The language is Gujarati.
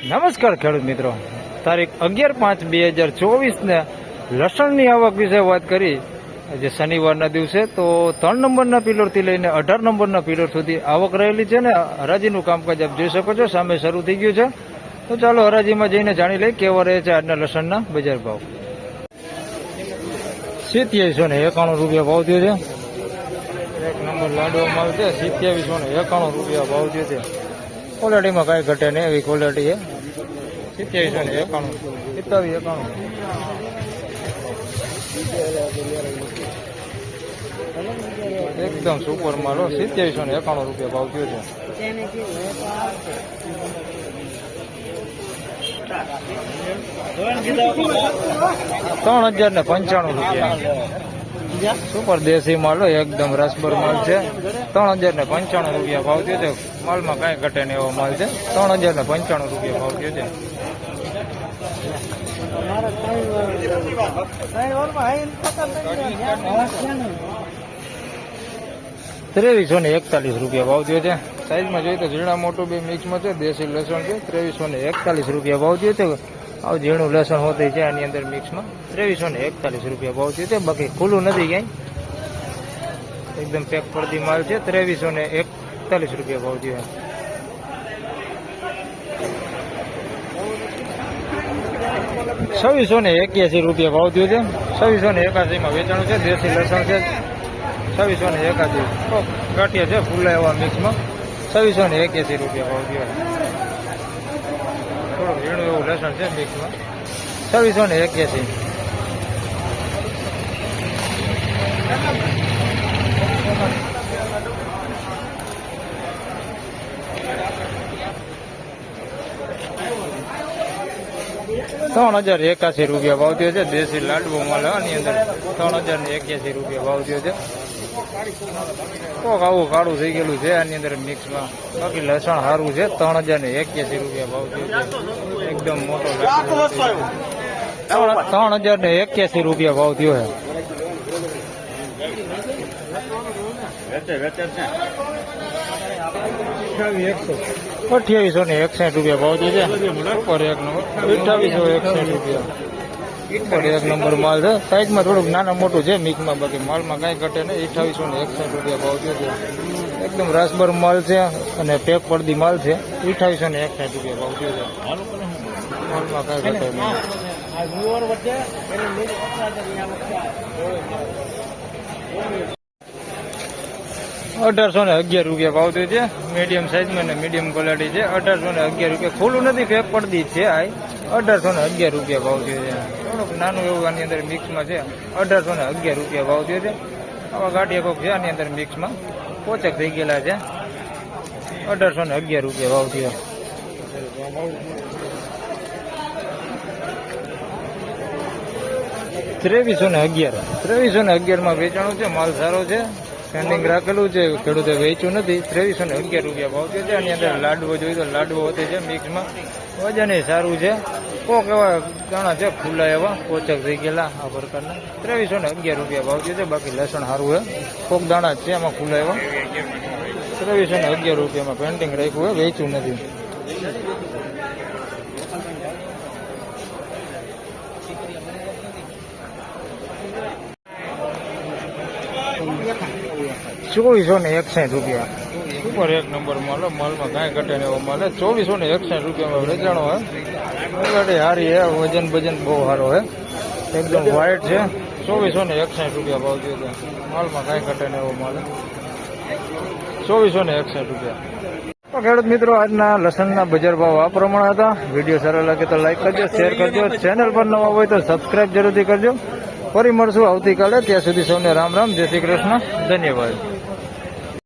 નમસ્કાર ખેડૂત મિત્રો, તારીખ 11/5/2024 ને લસણની આવક વિશે વાત કરી. આજે શનિવારના દિવસે તો 3 નંબરના પિલરથી લઈને 18 નંબરના પિલર સુધી આવક રહેલી છે ને હરાજીનું કામકાજ આપ જોઈ શકો છો. સામે શરૂ થઈ ગયું છે, તો ચાલો હરાજીમાં જઈને જાણી લઈએ કેવા રહે છે આજના લસણના બજાર ભાવ. 2791 રૂપિયા ભાવ થયો છે. એક નંબર લાડવો માલ છે. 2791 રૂપિયા ભાવ થયો છે. ક્વોલિટીમાં કાંઈ ઘટે નહીં એવી ક્વોલિટી છે. 2791 એકદમ સુપર માલ. 2791 રૂપિયા ભાવ થયો છે. 3095 રૂપિયા સુપર દેશી માલ એકદમ રસબર માલ છે. 3095 રૂપિયા ભાવ થયો છે. માલમાં કાંઈ ઘટે ને એવો માલ છે. 3095 રૂપિયા ભાવ થયો છે. 2341 રૂપિયા ભાવ થયો છે. સાઈઝમાં જોઈએ તો ઝીણા મોટું બે મિક્સમાં છે. દેશી લસણ છે. 2341 રૂપિયા ભાવ થયો છે. આવ ઝીણું લસણ હોતું છે આની અંદર મિક્સમાં. 2341 રૂપિયા ભાવ થયો છે. બાકી ખુલ્લું નથી ક્યાંય, એકદમ પેક પડતી માલ છે. 2341 રૂપિયા ભાવ થયો. 2681 રૂપિયા ભાવ થયો છે. 2681 માં વેચાણું છે. દેશી લસણ છે. 2681 ગાંઠિયા છે ફૂલા એવા મિક્સમાં. 2681 રૂપિયા ભાવ થયો. થોડું ઝીણું એવું લસણ છે મિક્સમાં. 2681. ₹3081 રૂપિયા ભાવ થયો છે. દેશી લાડવો માલ આની અંદર 3081 રૂપિયા ભાવ થયો છે. કોક આવું કાળું થઈ ગયેલું છે આની અંદર મિક્સમાં. બાકી લસણ સારું છે. 3081 રૂપિયા ભાવ થયો છે. એકદમ મોટો 3081 રૂપિયા ભાવ થયો છે. 2861 રૂપિયા ભાવ થયો છે. ઉપર એક નંબર 2861 રૂપિયા. એક નંબર માલ છે. સાઈઝમાં થોડુંક નાના મોટું છે મિક્સમાં, બાકી માલમાં કાંઈ ઘટે નહીં. 2861 રૂપિયા ભાવ થયો છે. એકદમ રાસબર માલ છે અને પેક પડતી માલ છે. 2861 રૂપિયા ભાવ થયો છે. માલમાં કાંઈ ઘટે નહીં. 1811 રૂપિયા ભાવ થયો છે. મીડિયમ સાઈઝમાં ને મીડિયમ ક્વોલિટી છે. 1811 રૂપિયા. ખુલ્લું નથી, પેક પડતી છે. આ 1811 રૂપિયા ભાવ થયો છે. થોડુંક નાનું એવું આની અંદર મિક્સમાં છે. 1811 રૂપિયા ભાવ થયો છે. આવા ગાંઠિયા કોક છે આની અંદર મિક્સમાં, પોચક થઈ ગયેલા છે. 1811 રૂપિયા ભાવ થયો. 2311 માં વેચાણું છે. માલ સારો છે. પેન્ડિંગ રાખેલું છે, ખેડૂતે વેચ્યું નથી. 2311 રૂપિયા ભાવ થયો છે. આની અંદર લાડવો જોઈએ તો લાડવો હોતે છે મિક્સમાં. વજન સારું છે. કોક એવા દાણા છે ફૂલા એવા પોચક થઈ ગયેલા આ પ્રકારના. 2311 રૂપિયા ભાવ થયો છે. બાકી લસણ સારું છે. કોક દાણા છે એમાં ફૂલા એવા. 2311 રૂપિયામાં પેન્ટિંગ રાખ્યું હોય, વેચ્યું નથી. ₹2461 રૂપિયા. ઉપર એક નંબર માલ. માલમાં કાંઈ ઘટે ને એવો માલ. 2461 રૂપિયામાં વેચાણો હોય. સારી હે. વજન બજન બહુ સારો હે. એકદમ વ્હાઈટ છે. 2461 રૂપિયા ભાવ થયો છે. માલમાં કાંઈ ઘટે ને એવો માલ. 2461 રૂપિયા. તો ખેડૂત મિત્રો, આજના લસણના બજાર ભાવ આ પ્રમાણે હતા. વિડીયો સારો લાગે તો લાઈક કરજો, શેર કરજો. ચેનલ પર નવા હોય તો સબસ્ક્રાઈબ જરૂરથી કરજો. ફરી મળશું આવતીકાલે. ત્યાં સુધી સૌને રામ રામ, જય શ્રી કૃષ્ણ, ધન્યવાદ.